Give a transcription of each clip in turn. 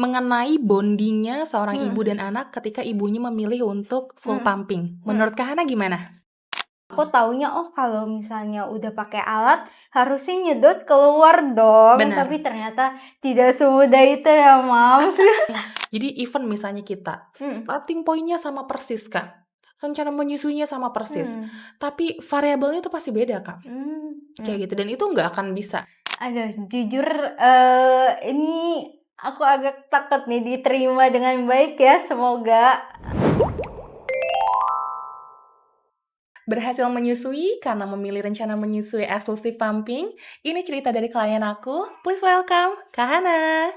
mengenai bondingnya seorang Mhm. ibu dan anak ketika ibunya memilih untuk full Mhm. pumping. Menurut Kak Hana gimana? Aku taunya, kalau misalnya udah pakai alat harusnya nyedot keluar dong, Benar. tapi ternyata tidak semudah itu ya, Mams. Jadi even misalnya kita Mhm. starting point-nya sama persis, Kak. Rencana menyusuinya sama persis. Hmm. Tapi variabelnya tuh pasti beda, Kak. Kayak gitu. Dan itu nggak akan bisa. Aduh, jujur ini aku agak takut nih diterima dengan baik ya, semoga. Berhasil menyusui karena memilih rencana menyusui exclusive pumping. Ini cerita dari klien aku. Please welcome Kak Hana.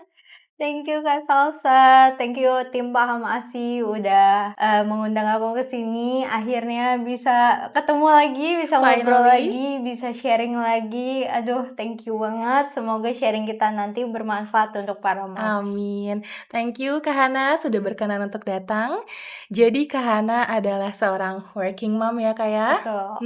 Thank you Kak Salsa, thank you tim Paham ASI udah mengundang aku ke sini. Akhirnya bisa ketemu lagi, bisa ngobrol Finally. lagi, bisa sharing lagi. Aduh, thank you banget. Semoga sharing kita nanti bermanfaat untuk para moms. Amin. Thank you Kak Hana sudah berkenan untuk datang. Jadi Kak Hana adalah seorang working mom ya Kak ya? Betul.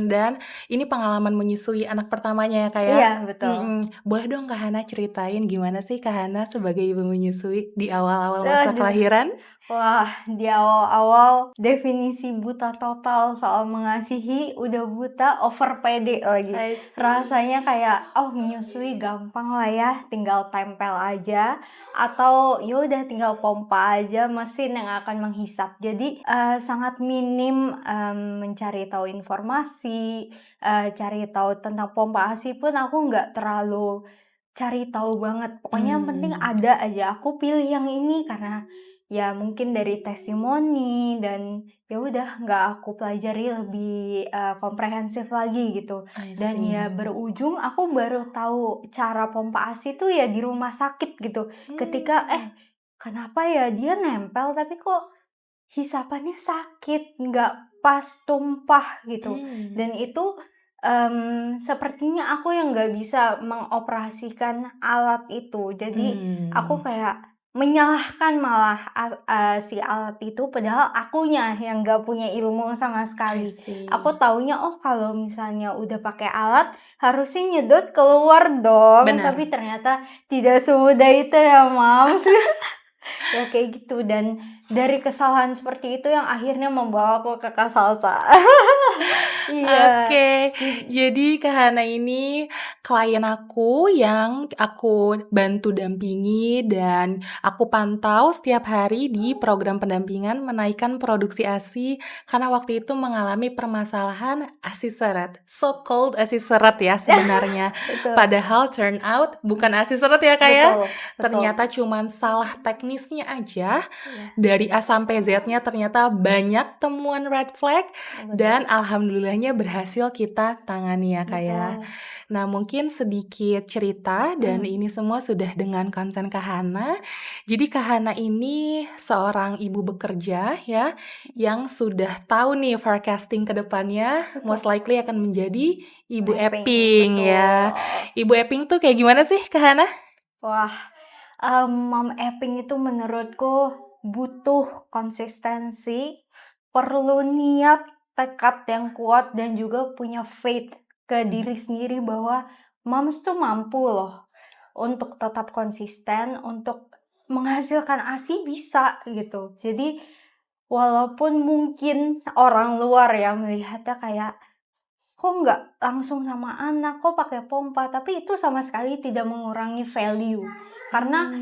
Dan ini pengalaman menyusui anak pertamanya ya Kak ya? Iya, betul. Boleh dong Kak Hana ceritain gimana sih Kak Hana sebagai ibu menyusui di awal-awal masa Aduh. kelahiran? Wah, di awal-awal definisi buta total soal mengasihi, udah buta over pede lagi. I see. Rasanya kayak, menyusui gampang lah ya, tinggal tempel aja, atau ya udah tinggal pompa aja, mesin yang akan menghisap. Jadi sangat minim mencari tahu informasi, cari tahu tentang pompa ASI pun aku nggak terlalu cari tahu banget. Pokoknya yang penting ada aja. Aku pilih yang ini karena ya mungkin dari testimoni dan ya udah nggak aku pelajari lebih komprehensif lagi gitu. I Dan see. ya berujung aku baru tahu cara pompa ASI tuh ya di rumah sakit gitu. Ketika kenapa ya dia nempel tapi kok hisapannya sakit, nggak pas tumpah gitu. Dan itu sepertinya aku yang nggak bisa mengoperasikan alat itu. Jadi aku kayak menyalahkan malah si alat itu, padahal akunya yang nggak punya ilmu sama I sekali. see. Aku taunya kalau misalnya udah pakai alat harusnya nyedot keluar dong, Benar. tapi ternyata tidak semudah itu ya, Mams. Ya kayak gitu, dan dari kesalahan seperti itu yang akhirnya membawa aku ke Kak Salsa. Iya. Oke, jadi Kak Hana ini klien aku yang aku bantu dampingi dan aku pantau setiap hari di program pendampingan menaikkan produksi ASI karena waktu itu mengalami permasalahan ASI seret, so called ASI seret ya sebenarnya. Betul. Padahal turn out bukan ASI seret ya Kak ya. Betul. Ternyata cuman salah teknisnya aja. Iya. Dari A sampai Z-nya ternyata banyak temuan red flag dan alhamdulillahnya berhasil kita tangani ya Kak ya. Betul. Nah mungkin sedikit cerita dan ini semua sudah dengan konsen Kak Hana. Jadi Kak Hana ini seorang ibu bekerja ya yang sudah tahu nih forecasting ke depannya most likely akan menjadi ibu Eping ya. Ibu Eping tuh kayak gimana sih Kak Hana? Wah, mom Eping itu menurutku butuh konsistensi, perlu niat, tekad yang kuat, dan juga punya faith ke diri sendiri bahwa moms tuh mampu loh untuk tetap konsisten, untuk menghasilkan ASI bisa gitu. Jadi walaupun mungkin orang luar ya melihatnya kayak kok nggak langsung sama anak, kok pakai pompa, tapi itu sama sekali tidak mengurangi value. Karena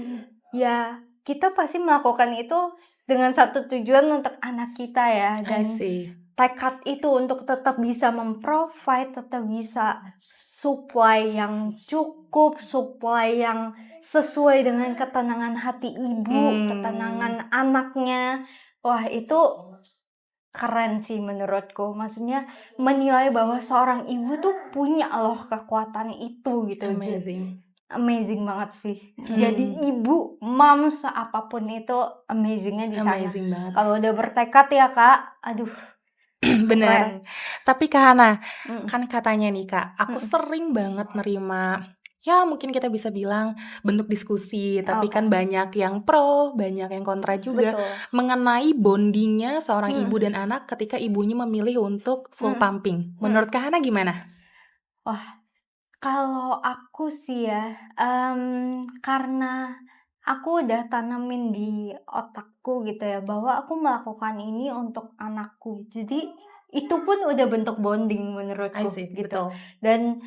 ya kita pasti melakukan itu dengan satu tujuan untuk anak kita ya, I dan see. tekad itu untuk tetap bisa memprovide, tetap bisa supply yang cukup, supply yang sesuai dengan ketenangan hati ibu, ketenangan anaknya. Wah, itu keren sih menurutku. Maksudnya menilai bahwa seorang ibu tuh punya loh kekuatan itu gitu. Amazing banget sih. Jadi ibu, moms, apapun itu amazingnya di sana. Amazing banget. Kalau udah bertekad ya Kak, aduh. Bener. Tapi Kak Hana, kan katanya nih Kak, aku sering banget nerima, ya mungkin kita bisa bilang bentuk diskusi, tapi kan banyak yang pro, banyak yang kontra juga, Betul. mengenai bondingnya seorang ibu dan anak ketika ibunya memilih untuk full pumping. Menurut Kak Hana gimana? Wah, kalau aku sih ya, karena aku udah tanemin di otakku gitu ya, bahwa aku melakukan ini untuk anakku. Jadi itu pun udah bentuk bonding I menurutku see, gitu. betul. Dan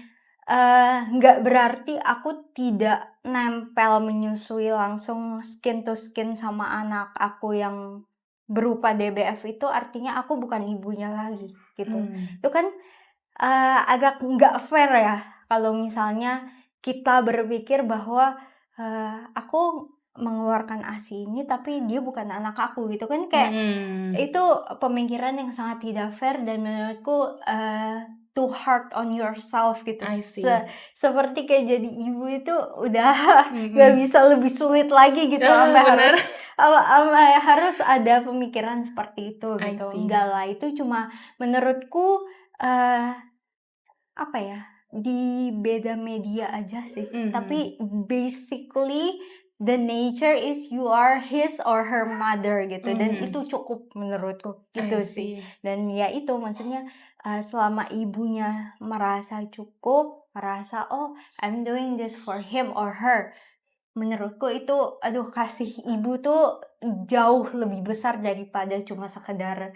nggak berarti aku tidak nempel menyusui langsung skin to skin sama anak aku yang berupa DBF, itu artinya aku bukan ibunya lagi gitu. Itu kan agak nggak fair ya kalau misalnya kita berpikir bahwa aku mengeluarkan ASI ini tapi dia bukan anak aku gitu kan, kayak itu pemikiran yang sangat tidak fair dan menurutku too hard on yourself gitu. I see. Seperti kayak jadi ibu itu udah nggak Mhm. bisa lebih sulit lagi gitu, sampai Bener. harus ada pemikiran seperti itu I gitu. see. Enggak lah, itu cuma menurutku apa ya, di beda media aja sih. Tapi basically the nature is you are his or her mother gitu, dan itu cukup menurutku I gitu sih. see. Dan ya itu maksudnya selama ibunya merasa cukup, merasa oh I'm doing this for him or her, menurutku itu aduh, kasih ibu tuh jauh lebih besar daripada cuma sekedar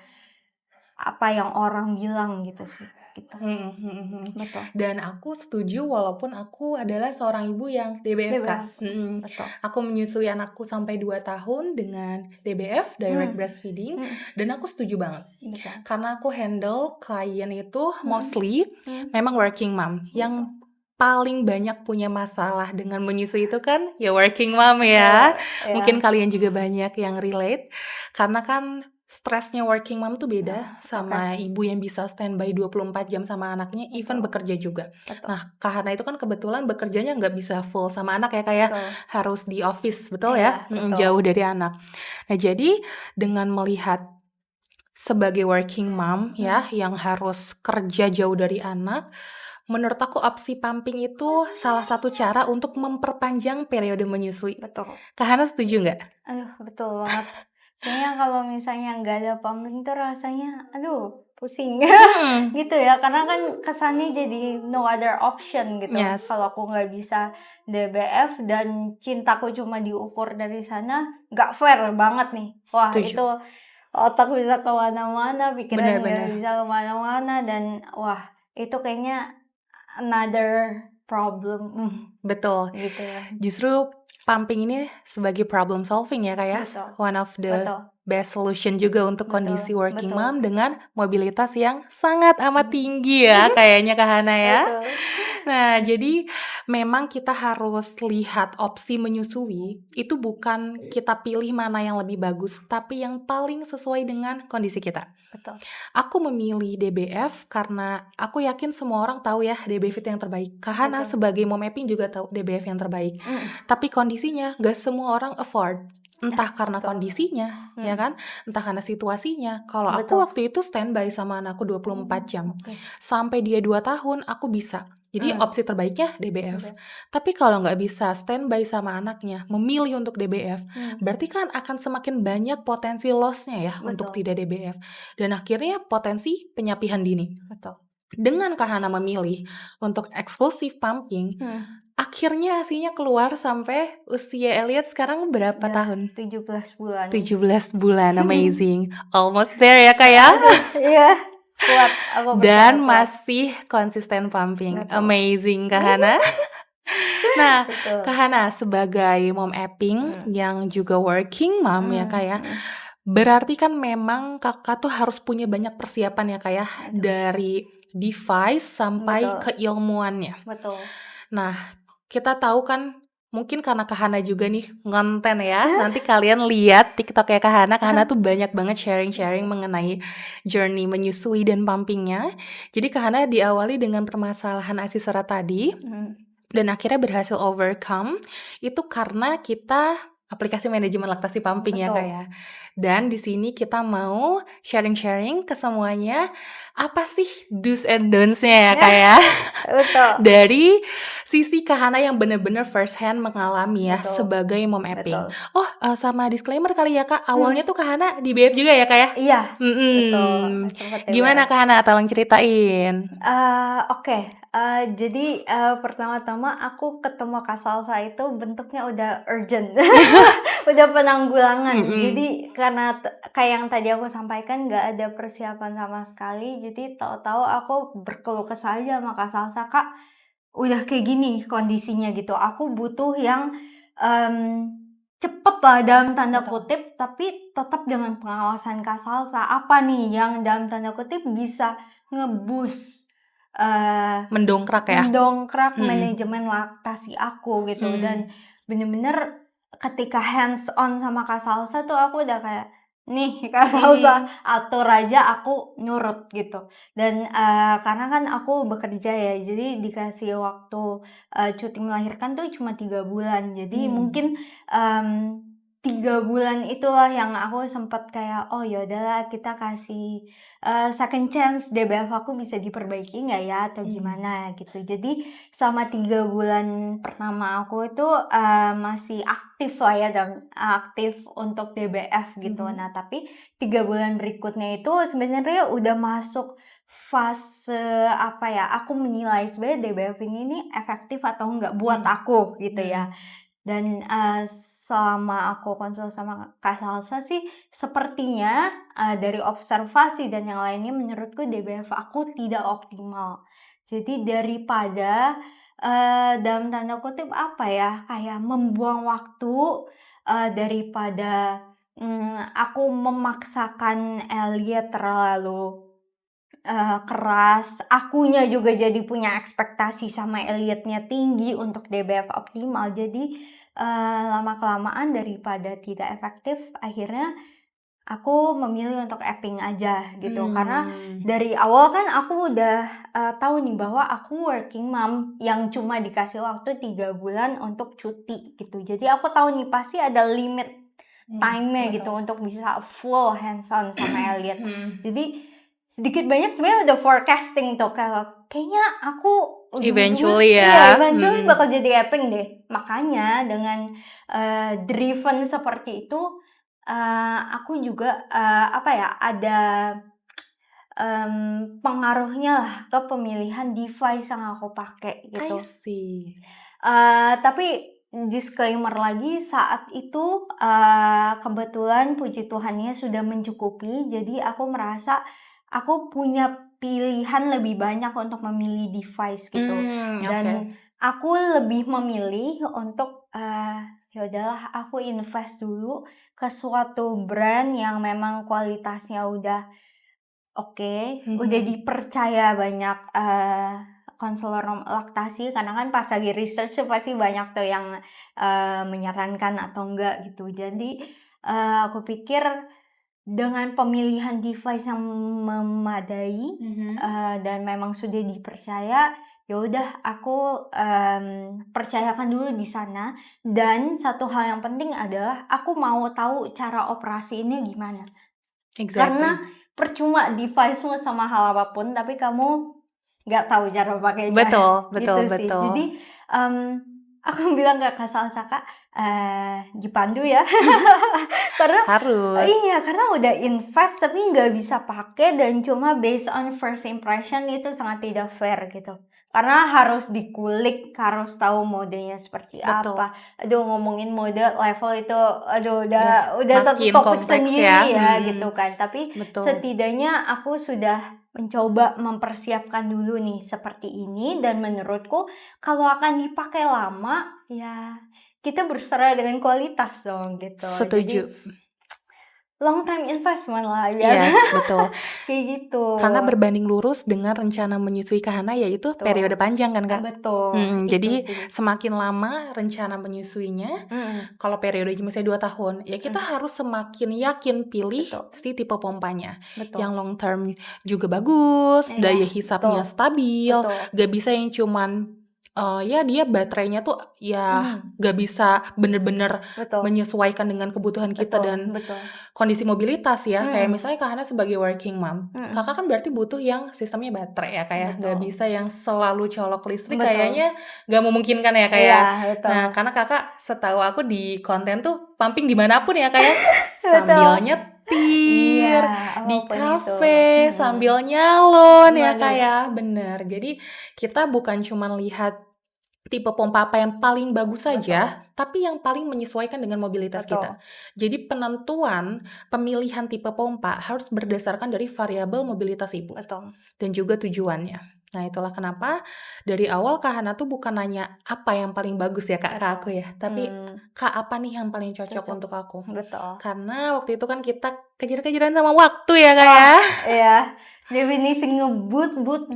apa yang orang bilang gitu sih, gitu. Betul. Dan aku setuju walaupun aku adalah seorang ibu yang DBF, Kak. DBF, betul. Aku menyusui anakku sampai 2 tahun dengan DBF, direct breastfeeding, dan aku setuju banget. Betul. Karena aku handle klien itu mostly memang working mom. Yang paling banyak punya masalah dengan menyusui itu kan ya working mom ya. Iya. Mungkin kalian juga banyak yang relate. Karena kan stresnya working mom tuh beda sama ibu yang bisa standby 24 jam sama anaknya, even bekerja juga. Betul. Nah, Kak Hana itu kan kebetulan bekerjanya nggak bisa full sama anak ya, kayak Betul. harus di office, betul Iya, ya? betul. Jauh dari anak. Nah, jadi dengan melihat sebagai working mom ya, yang harus kerja jauh dari anak, menurut aku opsi pumping itu salah satu cara untuk memperpanjang periode menyusui. Betul. Kak Hana setuju nggak? Aduh, betul banget. Kayaknya kalau misalnya nggak ada pumping tuh rasanya, aduh, pusing gitu ya. Karena kan kesannya jadi no other option gitu. Yes. Kalau aku nggak bisa DBF dan cintaku cuma diukur dari sana, nggak fair banget nih. Wah, Setuju. itu otak bisa kemana-mana, pikiran Benar-benar. nggak bisa kemana-mana, dan wah, itu kayaknya another problem Betul. gitu ya. Justru pumping ini sebagai problem solving ya, Kak ya. Betul. One of the Betul. best solution juga untuk Betul, kondisi working betul. mom dengan mobilitas yang sangat amat tinggi ya kayaknya, Kak Hana ya. Betul. Nah, jadi memang kita harus lihat opsi menyusui itu bukan kita pilih mana yang lebih bagus, tapi yang paling sesuai dengan kondisi kita. Betul. Aku memilih DBF karena aku yakin semua orang tahu ya DBF itu yang terbaik. Kak Hana Betul. sebagai mom mapping juga tahu DBF yang terbaik. Tapi kondisinya gak semua orang afford. Entah karena betul. kondisinya, ya kan? Entah karena situasinya. Kalau aku Betul. waktu itu standby sama anakku 24 jam. Oke. Sampai dia 2 tahun, aku bisa. Jadi opsi terbaiknya DBF. Oke. Tapi kalau nggak bisa standby sama anaknya, memilih untuk DBF, berarti kan akan semakin banyak potensi loss-nya ya untuk Betul. tidak DBF. Dan akhirnya potensi penyapihan dini. Betul. Dengan Kak Hana memilih untuk eksklusif pumping, akhirnya ASI-nya keluar sampai usia Elliot sekarang berapa Udah tahun? 17 bulan. 17 bulan, amazing. Almost there ya, Kak ya? Iya, kuat. Aku percaya Dan kuat. masih konsisten pumping. Betul. Amazing, Kak Hana. Nah, Betul. Kak Hana sebagai mom apping yang juga working mom ya, Kak ya. Berarti kan memang Kakak tuh harus punya banyak persiapan ya, Kak ya, dari device sampai Betul. keilmuannya. Betul. Nah, kita tahu kan mungkin karena Kak Hana juga nih ngonten ya. Nanti kalian lihat TikTok ya Kak Hana tuh banyak banget sharing-sharing mengenai journey menyusui dan pumpingnya. Jadi Kak Hana diawali dengan permasalahan ASI serat tadi dan akhirnya berhasil overcome itu karena kita aplikasi manajemen laktasi pumping ya Kak ya. Dan di sini kita mau sharing-sharing ke semuanya apa sih do's and don'ts-nya ya Kak ya. Betul. Dari sisi Kak Hana yang benar-benar first hand mengalami ya Betul. sebagai mom apping. Betul. Oh, sama disclaimer kali ya Kak, awalnya tuh Kak Hana di BF juga ya Kak ya? Iya, betul. Sempat Gimana DBF. Kak Hana? Tolong ceritain. Oke. Jadi, pertama-tama aku ketemu Kak Salsa itu bentuknya udah urgent, udah penanggulangan. Mhm. Jadi karena kayak yang tadi aku sampaikan nggak ada persiapan sama sekali, jadi tahu-tahu aku berkeluh kesah aja sama Kak Salsa, "Kak, udah kayak gini kondisinya," gitu, "aku butuh yang, cepet lah dalam tanda Betul. kutip, tapi tetap dengan pengawasan Kak Salsa. Apa nih yang dalam tanda kutip bisa nge-boost, eee, Mendongkrak ya? mendongkrak Mhm. manajemen laktasi aku gitu." Mmm. Dan bener-bener ketika hands on sama Kak Salsa tuh aku udah kayak, "Nih Kak Salsa, Mmm. atur aja aku nurut," gitu. Dan, karena kan aku bekerja ya, jadi dikasih waktu, cuti melahirkan tuh cuma 3 bulan. Jadi Mmm. mungkin, 3 bulan itulah yang aku sempet kayak, "Oh ya udahlah kita kasih, second chance DBF aku bisa diperbaiki nggak ya atau Mmm. gimana," gitu. Jadi selama 3 bulan pertama aku itu, masih aktif lah ya dan aktif untuk DBF gitu. Mhm. Nah tapi 3 bulan berikutnya itu sebenarnya udah masuk fase, apa ya, aku menilai sebenarnya DBF ini efektif atau enggak buat Mmm. aku gitu ya. Mmm. Dan, selama aku konsul sama Kak Salsa sih sepertinya, dari observasi dan yang lainnya menurutku DBF aku tidak optimal. Jadi daripada, dalam tanda kutip apa ya, kayak membuang waktu, daripada, aku memaksakan Elliot terlalu keras, akunya juga jadi punya ekspektasi sama Elliot-nya tinggi untuk DBF optimal. Jadi, lama-kelamaan daripada tidak efektif, akhirnya aku memilih untuk apping aja gitu. Karena Mmm. dari awal kan aku udah, tahu nih bahwa aku working mom yang cuma dikasih waktu 3 bulan untuk cuti gitu. Jadi aku tahu nih pasti ada limit time-nya gitu Betul. untuk bisa full hands on sama Elliot. Mhm. Jadi sedikit banyak sebenarnya udah forecasting tuh kalau kayaknya aku ujung-ujungnya Eventually iya, ya? eventually Mhm. bakal jadi Epping deh. Makanya dengan, driven seperti itu, aku juga, apa ya, ada, pengaruhnya lah ke pemilihan device yang aku pakai I gitu. see. Tapi disclaimer lagi saat itu, kebetulan puji Tuhannya sudah mencukupi, jadi aku merasa aku punya pilihan lebih banyak untuk memilih device gitu. Oke. Dan aku lebih memilih untuk, ya udahlah aku invest dulu ke suatu brand yang memang kualitasnya udah oke, udah Mhm. dipercaya banyak, konselor laktasi karena kan pas lagi research tuh pasti banyak tuh yang, menyarankan atau enggak gitu. Jadi, aku pikir dengan pemilihan device yang memadai, Mhm. dan memang sudah dipercaya, ya udah aku, percayakan dulu di sana dan satu hal yang penting adalah aku mau tahu cara operasiinnya gimana. Karena Exactly. percuma device-mu semahal apapun, tapi kamu nggak tahu cara pakainya, Betul gitu betul sih. betul. Jadi, aku bilang ke Kak Salsa, "Kak, dipandu ya." Karena Harus. iya, karena udah invest tapi nggak bisa pakai dan cuma based on first impression itu sangat tidak fair gitu. Karena harus dikulik, harus tahu modenya seperti Betul. apa. Aduh ngomongin mode level itu, aduh Udah udah satu makin topik kompleks ya? sendiri ya gitu Mhm. kan. Tapi Betul. setidaknya aku sudah mencoba mempersiapkan dulu nih seperti ini dan menurutku kalau akan dipakai lama, ya kita berserah dengan kualitas dong gitu. Setuju. Jadi long time investment lah biar Yes, betul. kayak gitu. Karena berbanding lurus dengan rencana menyusui ke Hana yaitu Betul, periode panjang kan, Kak? betul, itu Jadi sih. semakin lama rencana menyusuinya, Mhm, kalau periodenya misalnya 2 tahun, ya kita mhm, harus semakin yakin pilih betul, si tipe pompanya. Yang betul. long term juga bagus, Iya, daya betul, hisapnya stabil, betul. gak bisa yang cuman, ya dia baterainya tuh ya Mhm, gak bisa bener-bener betul, menyesuaikan dengan kebutuhan kita betul, dan betul. kondisi mobilitas ya. Kayak Mhm, misalnya Kak Hana sebagai working mom, mhm, Kakak kan berarti butuh yang sistemnya baterai ya, Kak, ya? Nggak betul, bisa yang selalu colok listrik betul. kayaknya nggak memungkinkan ya, Kak, Iya, ya? betul. Nah, karena Kakak setahu aku di konten tuh pumping dimanapun ya, Kak, ya? Sambil Betul. Iya, nyetir di apapun itu. kafe Mhm. sambil nyalon ya Kak Bener, ya, bener. Jadi kita bukan cuman lihat tipe pompa apa yang paling bagus betul, saja, tapi yang paling menyesuaikan dengan mobilitas kita. betul, Jadi penentuan pemilihan tipe pompa harus berdasarkan dari variabel mobilitas ibu betul. dan juga tujuannya. Nah, itulah kenapa dari awal Kak Hana tuh bukan nanya apa yang paling bagus ya Kak ke aku Betul. ya, tapi Kak apa nih yang paling cocok Cocok. untuk aku? Betul. Karena waktu itu kan kita kejar-kejaran sama waktu ya Kak Wah, ya. iya. Definisi ngebut, but,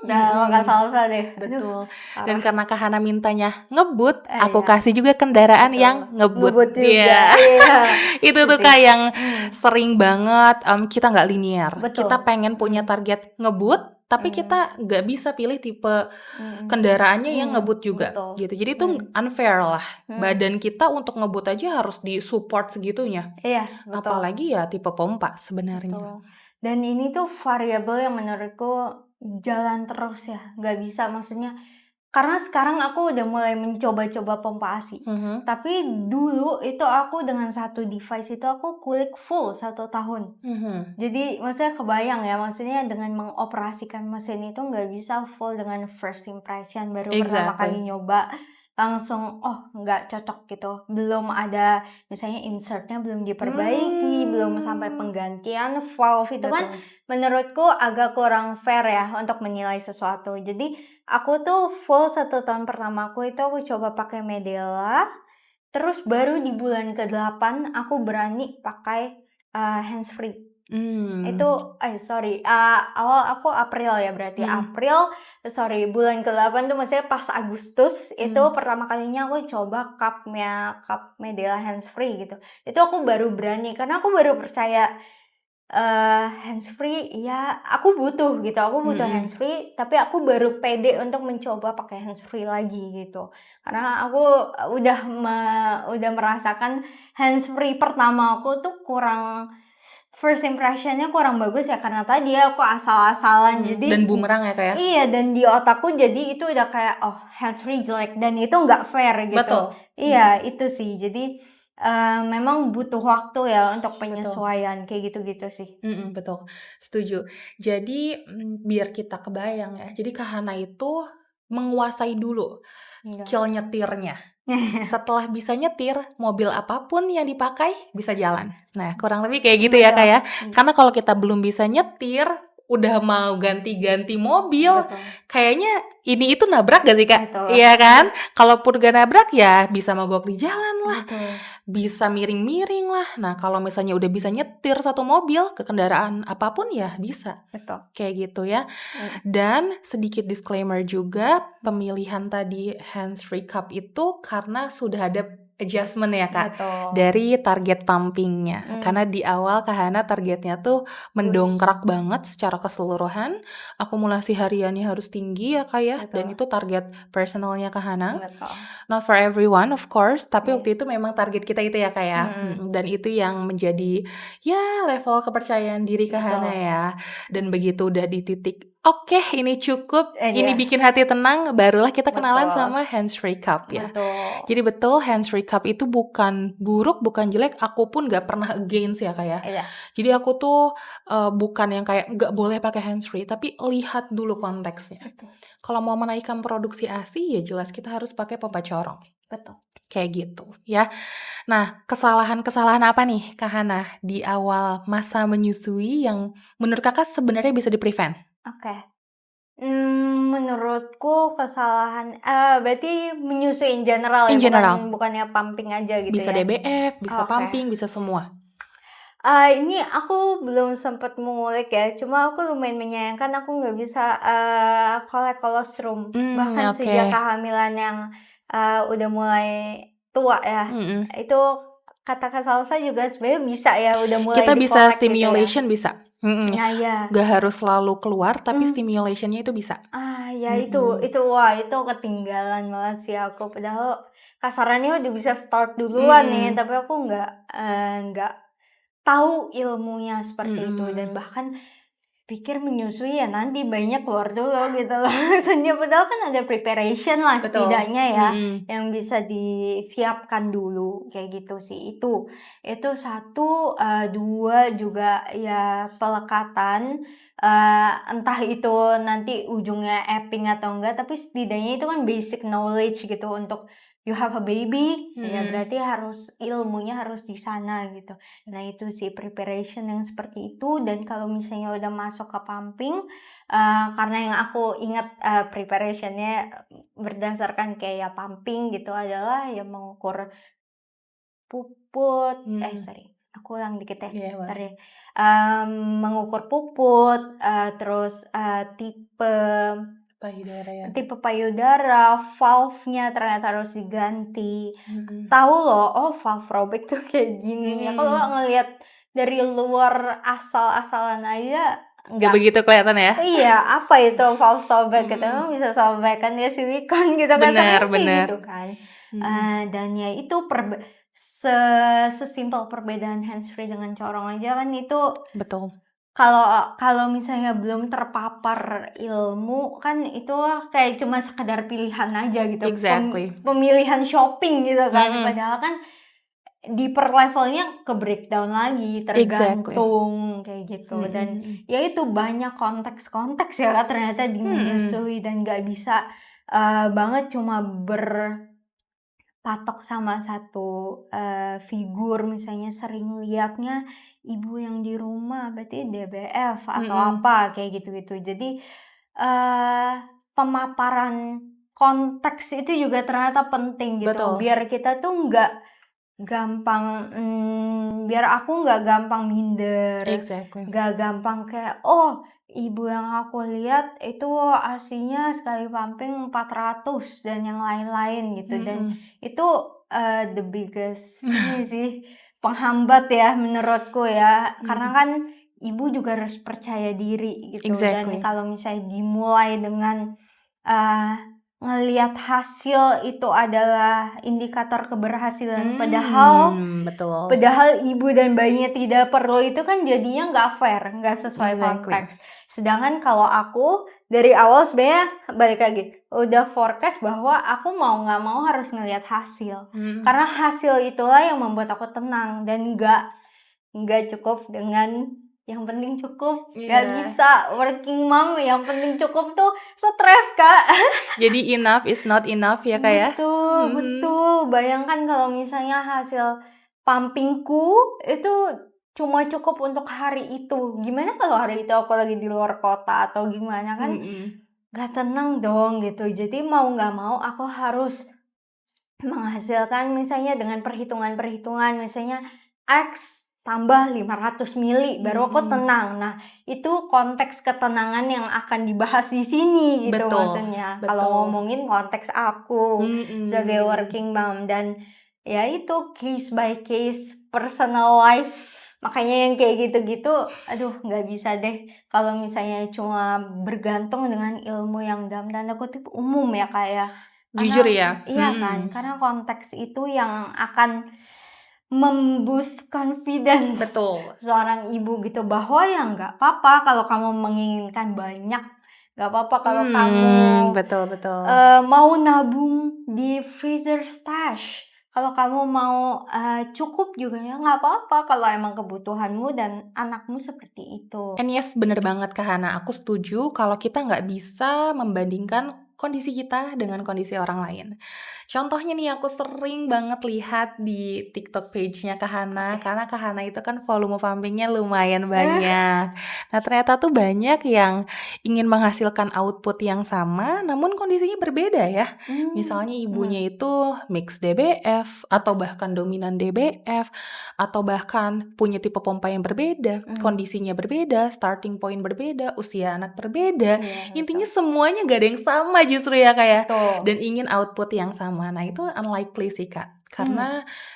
dah kalau nggak Mhm, salsa deh. Aduh, betul. Dan parah. karena Kak Hana mintanya ngebut, aku Iya, kasih juga kendaraan betul. yang ngebut. Ngebut juga. Iya. Iya, Itu itu tuh sih. Kak yang Hmm, sering banget, kita nggak linear. Kita betul. pengen punya Hmm, target ngebut, tapi hmm, kita nggak bisa pilih tipe hmm, kendaraannya yang ngebut juga, betul. gitu. Jadi itu Hmm, unfair lah. hmm, Badan kita untuk ngebut aja harus di-support segitunya. iya, betul. Apalagi ya tipe pompa sebenarnya. Betul. Dan ini tuh variabel yang menurutku jalan terus ya, nggak bisa maksudnya karena sekarang aku udah mulai mencoba-coba pompa ASI. Mhm, Tapi dulu itu aku dengan satu device itu aku kulik full 1 tahun. mhm. Jadi maksudnya kebayang ya, maksudnya dengan mengoperasikan mesin itu nggak bisa full dengan first impression baru pertama Exactly. kali nyoba langsung oh nggak cocok gitu, belum ada misalnya insertnya belum diperbaiki, belum sampai Mmm, penggantian valve itu kan betul. menurutku agak kurang fair ya untuk menilai sesuatu. Jadi aku tuh full 1 tahun pertamaku itu aku coba pakai Medela, terus baru di bulan ke-8 aku berani pakai handsfree. Mmm, Itu sorry, awal aku April ya berarti, mhm, bulan ke-8 tuh maksudnya pas Agustus, itu mmm, pertama kalinya aku coba cup Medela handsfree gitu. Itu aku baru berani, karena aku baru percaya, handsfree ya aku butuh gitu, aku butuh mhm, handsfree, tapi aku baru pede untuk mencoba pakai handsfree lagi gitu. Karena aku udah merasakan handsfree pertama aku tuh first impression-nya kurang bagus ya karena tadi aku asal-asalan mhm, jadi dan bumerang ya, Kak, ya? iya dan di otakku jadi itu udah kayak, "Oh handsfree jelek," dan itu nggak fair gitu. Betul, Iya itu sih jadi, memang butuh waktu ya untuk betul, penyesuaian kayak gitu-gitu sih. betul, setuju. Jadi, biar kita kebayang ya, jadi Kak Hana itu menguasai dulu Iya. skill nyetirnya. Setelah bisa nyetir, mobil apapun yang dipakai bisa jalan. Nah, kurang lebih kayak gitu ya, Kak, Betul, ya. Karena kalau kita belum bisa nyetir, udah mau ganti-ganti mobil, betul, kayaknya ini itu nabrak gak sih, Kak? betul, Iya kan? Kalaupun gak nabrak ya bisa mogok di jalan lah, betul, bisa miring-miring lah. Nah, kalau misalnya udah bisa nyetir satu mobil ke kendaraan apapun ya bisa. betul, Kayak gitu ya. mhm, Dan sedikit disclaimer juga, pemilihan tadi hands-free cup itu karena sudah ada adjustment ya Kak, betul, dari target pumping-nya. Karena di awal Kak Hana targetnya tuh push, mendongkrak banget secara keseluruhan, akumulasi hariannya harus tinggi ya Kak ya, dan betul, itu target personalnya Kak Hana. betul, Not for everyone of course, tapi iya, waktu itu memang target kita itu ya Kak ya, dan itu yang menjadi, ya level kepercayaan diri Kak Hana betul, ya. Dan begitu udah di titik, "Oke ini cukup, ini iya, bikin hati tenang," barulah kita kenalan betul, sama hands-free cup ya. betul, Jadi betul hands-free cup itu bukan buruk, bukan jelek, aku pun nggak pernah against ya Kak ya. iya, Jadi aku tuh, bukan yang kayak nggak boleh pakai hands-free, tapi lihat dulu konteksnya. betul, Kalau mau menaikkan produksi ASI, ya jelas kita harus pakai pompa corong, betul. kayak gitu ya. Nah, kesalahan-kesalahan apa nih Kak Hana di awal masa menyusui yang menurut Kakak sebenarnya bisa di-prevent? Oke. Menurutku kesalahan berarti menyusui in general ya, In general, bukannya pumping aja gitu bisa ya? DBF, bisa Oke. pumping, bisa semua. Ini aku belum sempat mengulik ya, cuma aku lumayan menyayangkan aku nggak bisa, collect colostrum. Bahkan Oke. sejak kehamilan yang, udah mulai tua ya, Mhm. itu kata Kak Salsa juga sebenarnya bisa ya, udah mulai Kita bisa di-collect gitu ya? stimulation bisa, Nah iya. nggak harus selalu keluar, tapi Mmm. stimulation-nya itu bisa. Ya Mhm. wah itu ketinggalan banget sih aku, padahal kasarannya udah bisa start duluan nih, Mhm. tapi aku nggak tahu ilmunya seperti itu dan Mhm. bahkan Pikir menyusui ya nanti bayinya keluar dulu gitu loh maksudnya, padahal kan ada preparation lah Betul. setidaknya ya, Mhm. yang bisa disiapkan dulu, kayak gitu sih. Itu satu, 2 juga ya pelekatan, entah itu nanti ujungnya epping atau enggak, tapi setidaknya itu kan basic knowledge gitu untuk you have a baby, ya Mhm. berarti ilmunya harus di sana gitu. Nah itu sih preparation yang seperti itu, dan kalau misalnya udah masuk ke pumping, karena yang aku ingat, preparation-nya berdasarkan kayak pumping gitu adalah ya mengukur puput Mhm. sorry, aku ulang dikit ya, Iya entar boleh. ya. Mengukur puput, terus, Payudara ya. tipe payudara, valve-nya ternyata harus diganti. Mhm. Tahu loh, oh valve robek tuh kayak gini ya, kalau Mhm. ngelihat dari luar asal-asalan aja Nggak nggak begitu kelihatan ya? iya, apa itu valve sobek gitu, Mhm. emang bisa sobek kan dia silikon gitu kan, Bener sangkanya kayak bener. gitu kan. Mhm. Dan ya itu sesimpel perbedaan handsfree dengan corong aja kan itu Betul. kalau kalau misalnya belum terpapar ilmu kan itu kayak cuma sekedar pilihan aja gitu, Exactly. pemilihan shopping gitu kan, Mhm. padahal kan di per levelnya ke-breakdown lagi, Exactly. tergantung, kayak gitu. Mhm Dan mhm. ya itu banyak konteks-konteks ya Kak, ternyata di Mhm. menyusui dan nggak bisa, banget cuma berpatok sama satu, figur. Misalnya sering lihatnya ibu yang di rumah, berarti DBF atau Mhm. apa, kayak gitu-gitu. Jadi, eee, pemaparan konteks itu juga ternyata penting gitu, Betul. biar kita tuh nggak gampang, biar aku nggak gampang minder, Exactly. nggak gampang kayak, "Oh, ibu yang aku lihat itu ASI-nya sekali pumping 400 dan yang lain-lain," gitu. Dan Mhm. itu, the biggest ini sih, penghambat ya menurutku ya, karena Mhm. kan ibu juga harus percaya diri gitu, dan Exactly. kalau misalnya dimulai dengan, eee ngelihat hasil itu adalah indikator keberhasilan, padahal Betul. padahal ibu dan bayinya tidak perlu, itu kan jadinya nggak fair, nggak sesuai Exactly. konteks. Sedangkan kalau aku dari awal sebenarnya balik lagi, udah forecast bahwa aku mau nggak mau harus ngelihat hasil. Mhm. Karena hasil itulah yang membuat aku tenang dan nggak cukup dengan yang penting cukup, nggak Iya. bisa working mom yang penting cukup tuh stres, Kak. Jadi enough is not enough ya, Kak, ya? Betul Mhm. betul. Bayangkan kalau misalnya hasil pumping-ku itu cuma cukup untuk hari itu. Gimana kalau hari itu aku lagi di luar kota atau gimana, kan Mhm. nggak tenang dong gitu. Jadi mau nggak mau aku harus menghasilkan misalnya dengan perhitungan-perhitungan, misalnya X tambah 500 mili baru aku Mhm. tenang. Nah, itu konteks ketenangan yang akan dibahas di sini gitu Betul maksudnya. Kalau betul. ngomongin konteks aku sebagai Mhm. working mom, dan ya itu case by case, personalize. Makanya yang kayak gitu-gitu, aduh nggak bisa deh kalau misalnya cuma bergantung dengan ilmu yang dalam tanda kutip umum ya Kak ya. Jujur Karena ya? iya kan, Mhm. karena konteks itu yang akan memboost confidence Betul. seorang ibu gitu, bahwa ya nggak apa-apa kalau kamu menginginkan banyak, nggak apa-apa kalau kamu, Betul betul. mau nabung di freezer stash, kalau kamu mau, cukup juga ya nggak apa-apa kalau emang kebutuhanmu dan anakmu seperti itu. And yes, bener banget Kak Hana, aku setuju kalau kita nggak bisa membandingkan kondisi kita dengan kondisi orang lain. Contohnya nih, aku sering banget lihat di TikTok page-nya Kak Hana, Oke. karena Kak Hana itu kan volume pumping-nya lumayan banyak. Nah, ternyata tuh banyak yang ingin menghasilkan output yang sama, namun kondisinya berbeda ya. Misalnya ibunya Mhm, itu mix DBF, atau bahkan dominan DBF, atau bahkan punya tipe pompa yang berbeda, mhm. kondisinya berbeda, starting point berbeda, usia anak berbeda. Iya betul. Intinya semuanya gak ada yang sama justru ya Kak ya, dan Betul. ingin output yang sama. Nah itu unlikely sih Kak, Mmm, karena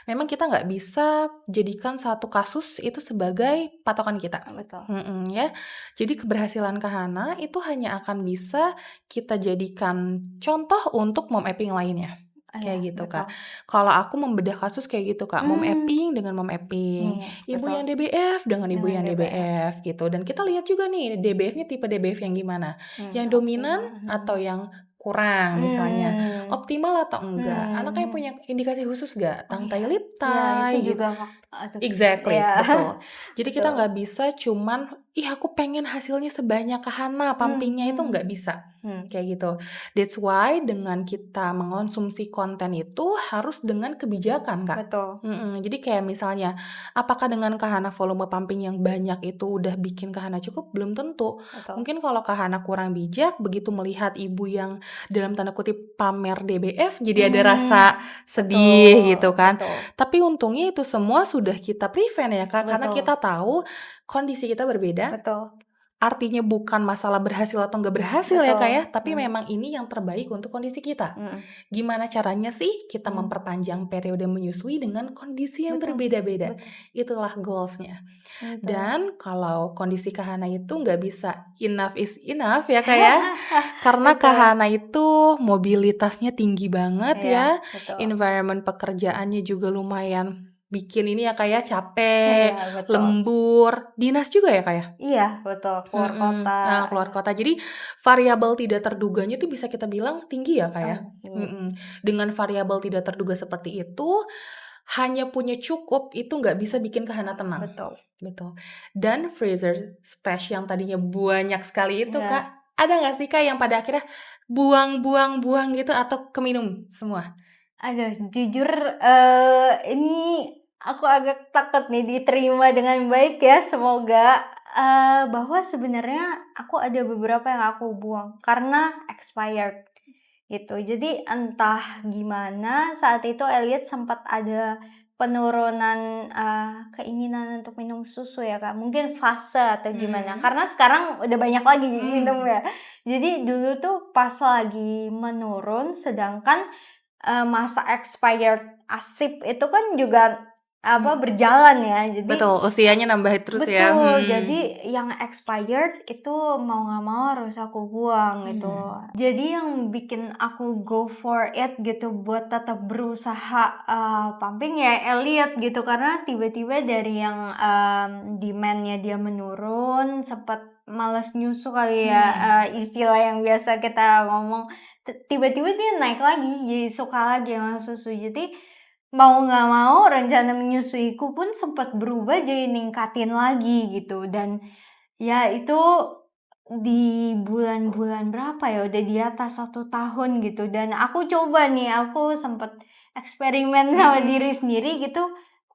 memang kita nggak bisa jadikan satu kasus itu sebagai patokan kita. betul. Ya. Jadi keberhasilan Kak Hana itu hanya akan bisa kita jadikan contoh untuk mom apping lainnya. Iya, kayak gitu, Kak. betul. Kalau aku membedah kasus kayak gitu, Kak, mom Mmm, apping dengan mom apping, iya, ibu betul. yang DBF dengan ibu Dengan yang DBF. DBF gitu, dan kita lihat juga nih DBF-nya tipe DBF yang gimana, yang dominan Optimal, atau yang kurang misalnya, Mmm, optimal atau enggak, anaknya mhm. punya indikasi khusus nggak, Oh tongue iya. tie, lip Iya, itu tie juga gitu. aduh, iya. Exactly, betul. Jadi kita Betul. nggak bisa cuman, "Ih aku pengen hasilnya sebanyak Hana, pumping-nya," itu nggak bisa, Hmm. kayak gitu. That's why dengan kita mengonsumsi konten itu harus dengan kebijakan, Kak. Betul, Jadi kayak misalnya, apakah dengan Kahana volume pumping yang banyak itu udah bikin Kahana cukup? Belum tentu. betul. Mungkin kalau Kahana kurang bijak, begitu melihat ibu yang dalam tanda kutip pamer DBF, jadi ada rasa sedih gitu Betul, kan. betul, Tapi untungnya itu semua sudah kita prevent ya Kak, karena betul, kita tahu kondisi kita berbeda. betul, Artinya bukan masalah berhasil atau nggak berhasil ya Kak ya, betul, tapi memang ini yang terbaik untuk kondisi kita. mhm, Gimana caranya sih kita mmm, memperpanjang periode menyusui dengan kondisi yang betul, berbeda-beda. betul, Itulah goals-nya. betul. Dan kalau kondisi Kahana itu nggak bisa enough is enough ya Kak ya, karena Betul, Kahana itu mobilitasnya tinggi banget iya, ya, betul, environment pekerjaannya juga lumayan bikin ini ya Kak ya, capek, iya, betul. lembur, dinas juga ya Kak ya? Iya, betul, keluar kota, Keluar kota. Jadi variabel tidak terduganya itu bisa kita bilang tinggi ya Kak ya? tinggi, Mhm. Dengan variabel tidak terduga seperti itu, hanya punya cukup itu nggak bisa bikin Kahana tenang. betul, Betul. Dan freezer stash yang tadinya banyak sekali itu Kak, iya. ada nggak sih Kak yang pada akhirnya buang buang buang gitu atau keminum semua? Aduh, jujur, ini aku agak takut nih diterima dengan baik ya, semoga, bahwa sebenarnya aku ada beberapa yang aku buang karena expired, gitu. Jadi entah gimana saat itu Elliot sempat ada penurunan, keinginan untuk minum susu ya, Kak, mungkin fase atau gimana, Mhm. karena sekarang udah banyak lagi minum Mmm. ya. Jadi dulu tuh pas lagi menurun sedangkan masa expired ASIP itu kan juga, Mhm. berjalan ya. Jadi Betul, usianya nambah terus ya? betul, jadi yang expired itu mau nggak mau harus aku buang gitu. Mmm. Jadi yang bikin aku go for it gitu buat tetap berusaha, pumping ya Elliot gitu, karena tiba-tiba dari yang, demand-nya dia menurun, sempet males nyusu kali ya, Mmm. istilah yang biasa kita ngomong, tiba-tiba dia naik lagi, jadi suka lagi sama susu. Jadi mau nggak mau rencana menyusuiku pun sempat berubah jadi ningkatin lagi gitu, dan ya itu di bulan-bulan berapa ya, udah di atas 1 tahun gitu, dan aku coba nih, aku sempet eksperimen sama diri Mhm. sendiri gitu,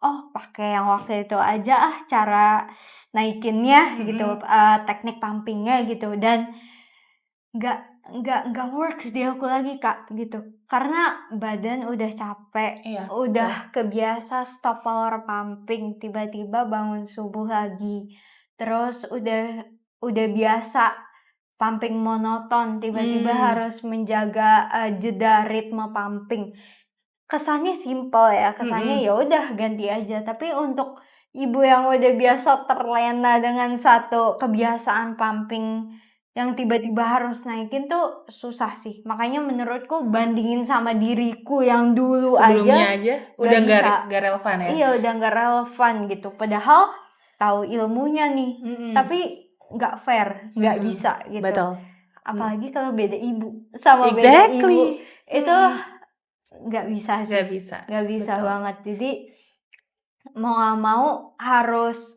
oh pakai yang waktu itu aja cara naikinnya gitu, Mhm. teknik pumping-nya gitu, dan Nggak nggak works di aku lagi, Kak, gitu. Karena badan udah capek, Iya, betul. udah kebiasa stop power pumping, tiba-tiba bangun subuh lagi. Terus udah biasa pumping monoton, tiba-tiba Mmm. harus menjaga, jeda ritme pumping. Kesannya simpel ya, kesannya ya Mhm. udah ganti aja, tapi untuk ibu yang udah biasa terlena dengan satu kebiasaan pumping yang tiba-tiba harus naikin tuh susah sih. Makanya menurutku bandingin sama diriku yang dulu Sebelumnya aja aja udah nggak bisa. nggak relevan ya? Iya, udah nggak relevan gitu. Padahal tahu ilmunya nih, Mhm. tapi nggak fair, nggak Mhm. bisa gitu. Betul. Apalagi kalau beda ibu, sama beda ibu, Exactly. itu Mhm. nggak bisa Nggak sih, bisa. nggak bisa Betul. banget. Jadi mau nggak mau harus,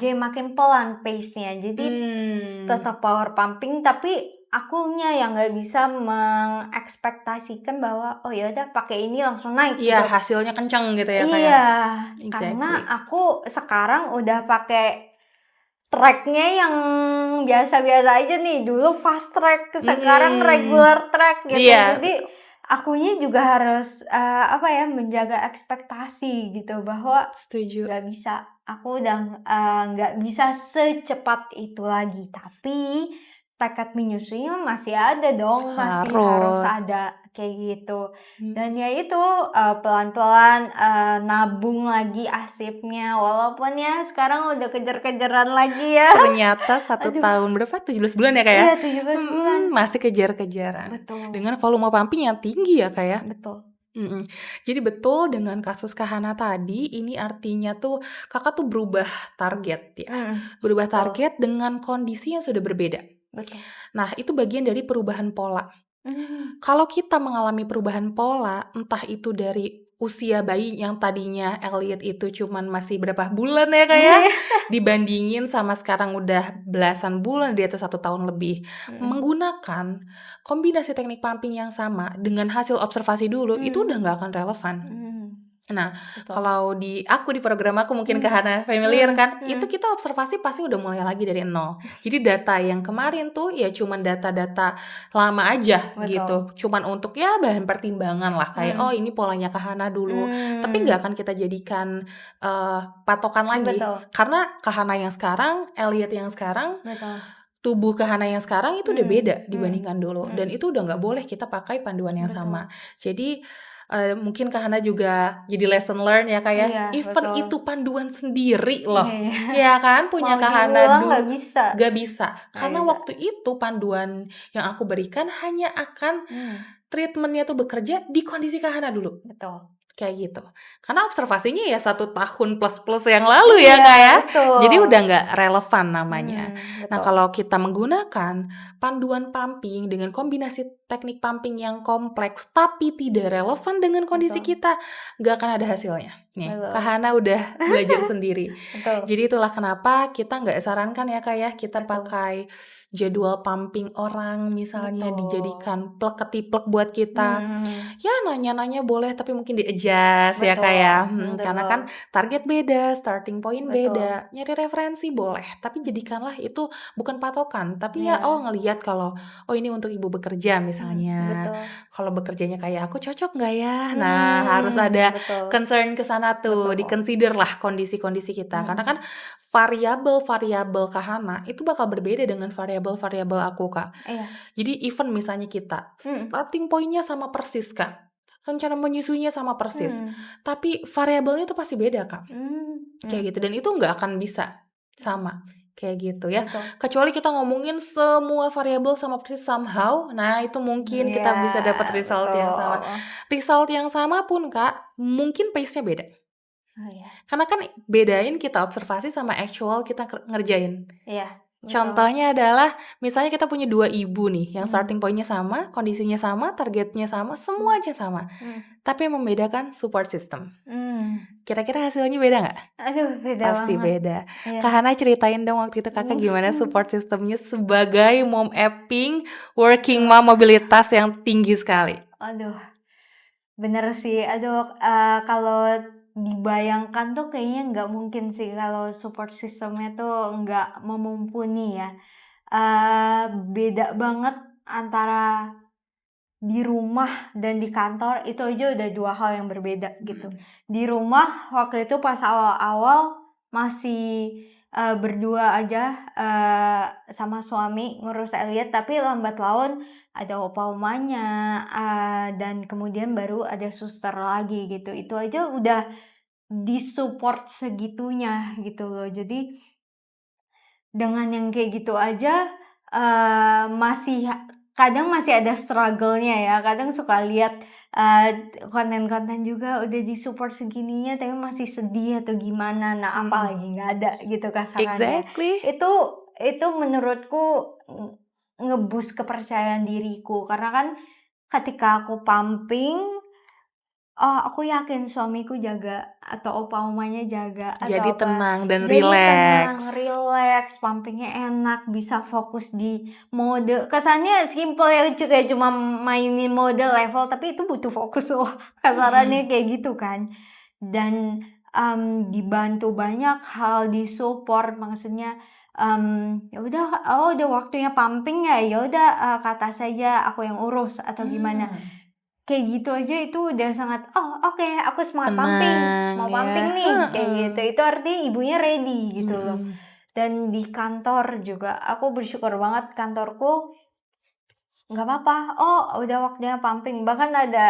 jadi makin pelan pace-nya. Jadi Mmm. tetap power pumping, tapi akunya yang nggak bisa mengekspektasikan bahwa, "Oh ya udah pakai ini langsung naik," Iya, gitu. hasilnya kencang gitu ya, Kak, ya? Iya, karena Exactly. aku sekarang udah pakai track-nya yang biasa-biasa aja nih, dulu fast track, sekarang Mhm. regular track gitu. Iya, Jadi betul. akunya juga harus, menjaga ekspektasi gitu bahwa Setuju. nggak bisa, aku udah, nggak bisa secepat itu lagi. Tapi tekad menyusui mah masih ada dong, masih harus Harus. ada, kayak gitu. Dan Mhm. ya itu, pelan-pelan, nabung lagi arsipnya, walaupun ya sekarang udah kejar-kejaran lagi ya. Ternyata 1 tahun Aduh, berapa, 17 bulan ya, Kak, ya? iya 17 bulan. Masih kejar-kejaran. Betul, Dengan volume pumping yang tinggi ya, Kak, ya? betul. Mhm. Jadi betul dengan kasus Kak Hana tadi, ini artinya tuh Kakak tuh berubah target ya, berubah Betul target dengan kondisi yang sudah berbeda. betul. Nah, itu bagian dari perubahan pola. Mmm. Kalau kita mengalami perubahan pola, entah itu dari usia bayi yang tadinya Elliot itu cuman masih berapa bulan ya, Kak, ya, dibandingin sama sekarang udah belasan bulan, di atas 1 tahun lebih. Mhm. Menggunakan kombinasi teknik pumping yang sama dengan hasil observasi dulu, itu udah Mhm. nggak akan relevan. Mmm. Nah, Betul. kalau di program aku mungkin Kak Mmm. Hana familiar Mhm kan, itu mhm. kita observasi pasti udah mulai lagi dari nol. Jadi data yang kemarin tuh ya cuman data-data lama aja Betul. gitu, cuman untuk ya bahan pertimbangan lah kayak, "Oh Mmm. ini polanya Kak Hana dulu." Tapi nggak Mmm. akan kita jadikan, patokan lagi. Betul Karena Kak Hana yang sekarang, Elliot yang sekarang, betul. tubuh Kak Hana yang sekarang itu udah Mhm beda mhm dibandingkan dulu, dan mhm. itu udah nggak boleh kita pakai panduan yang sama. Betul. Jadi, mungkin Kak Hana juga jadi lesson learn ya, Kak, ya, Iya, even betul. itu panduan sendiri loh, Iya. ya kan, punya Mau Kak Hana diulang nggak dulu, bisa nggak bisa. nggak Karena bisa. waktu itu panduan yang aku berikan hanya akan Mmm. treatment-nya tuh bekerja di kondisi Kak Hana dulu. Betul. Kayak gitu. Karena observasinya ya 1 tahun plus-plus yang lalu ya, Iya, Kak, ya. Jadi betul. udah nggak relevan namanya. Nah, Betul. kalau kita menggunakan panduan pumping dengan kombinasi teknik pumping yang kompleks, tapi tidak relevan dengan kondisi Betul kita, nggak akan ada hasilnya. Nih, Kak betul. Hana udah belajar sendiri. Betul Jadi itulah kenapa kita nggak sarankan ya, Kak, ya, kita betul pakai jadwal pumping orang misalnya betul. dijadikan plek-ketiplek buat kita. Mhm. Ya nanya-nanya boleh tapi mungkin di-adjust ya, Kak, Betul ya, karena betul kan target beda, starting point betul. beda, nyari referensi boleh, tapi jadikanlah itu bukan patokan, tapi ya, Iya. ngelihat kalau, oh ini untuk ibu bekerja misalnya, Betul. kalau bekerjanya kayak aku cocok nggak ya? Nah, harus ada Betul concern ke sana tuh, betul. di-consider lah kondisi-kondisi kita, karena kan Mhm. variabel-variabel Kak Hana itu bakal berbeda dengan variabel-variabel aku, Kak. Iya. Jadi even misalnya kita, Mhm. starting point-nya sama persis, Kak. Rencana menyusuinya sama persis, Mhm. tapi variabelnya tuh pasti beda, Kak. Kayak gitu, dan itu nggak akan bisa sama, kayak gitu ya. Betul. Kecuali kita ngomongin semua variabel sama persis somehow, nah itu mungkin Iya, kita bisa dapat result yang sama. betul. Result yang sama pun, Kak, mungkin pace-nya beda. Oh, iya. Karena kan bedain kita observasi sama actual kita ngerjain. Iya, betul. Contohnya adalah, misalnya kita punya 2 ibu nih, yang Mmm. starting point-nya sama, kondisinya sama, targetnya sama, semua Mmm. aja sama. Mhm. Tapi yang membedakan support system. Mmm. Kira-kira hasilnya beda nggak? Aduh, beda Pasti banget. beda. Iya. Kak Hana ceritain dong waktu itu Kakak gimana support system-nya sebagai mom apping, working Aduh mom mobilitas yang tinggi sekali? aduh, bener sih. Aduh, kalau dibayangkan tuh kayaknya nggak mungkin sih kalau support system-nya tuh nggak memumpuni ya. Beda banget antara di rumah dan di kantor, itu aja udah 2 hal yang berbeda gitu. Mhm. Di rumah waktu itu pas awal-awal masih, berdua aja, sama suami ngurus Elliot, tapi lambat laun ada opa omanya, dan kemudian baru ada suster lagi gitu. Itu aja udah di-support segitunya gitu loh. Jadi dengan yang kayak gitu aja, masih kadang masih ada struggle-nya ya, kadang suka lihat, konten-konten juga udah di-support segininya tapi masih sedih atau gimana, nah Mhm. apalagi nggak ada gitu kasarannya. Exactly. Itu itu menurutku nge-boost kepercayaan diriku, karena kan ketika aku pumping, oh, aku yakin suamiku jaga atau opa omanya jaga Jadi atau apa. tenang dan Jadi tenang, rileks. rileks, pumping-nya enak, bisa fokus di mode. Kesannya simple ya, kayak cuma mainin mode level, tapi itu butuh fokus loh. Kasarannya Mhm. kayak gitu kan. Dan dibantu banyak hal, di-support, maksudnya ya udah, oh udah waktunya pumping ya, ya udah, ke atas saja aku yang urus atau gimana. Mmm. Kayak gitu aja itu udah sangat, "Oh oke, aku semangat pumping, Tenang mau ya, pumping nih," kayak heeh. gitu. Itu artinya ibunya ready gitu loh. Mhm. Dan di kantor juga aku bersyukur banget, kantorku nggak apa-apa, "Oh udah waktunya pumping." Bahkan ada,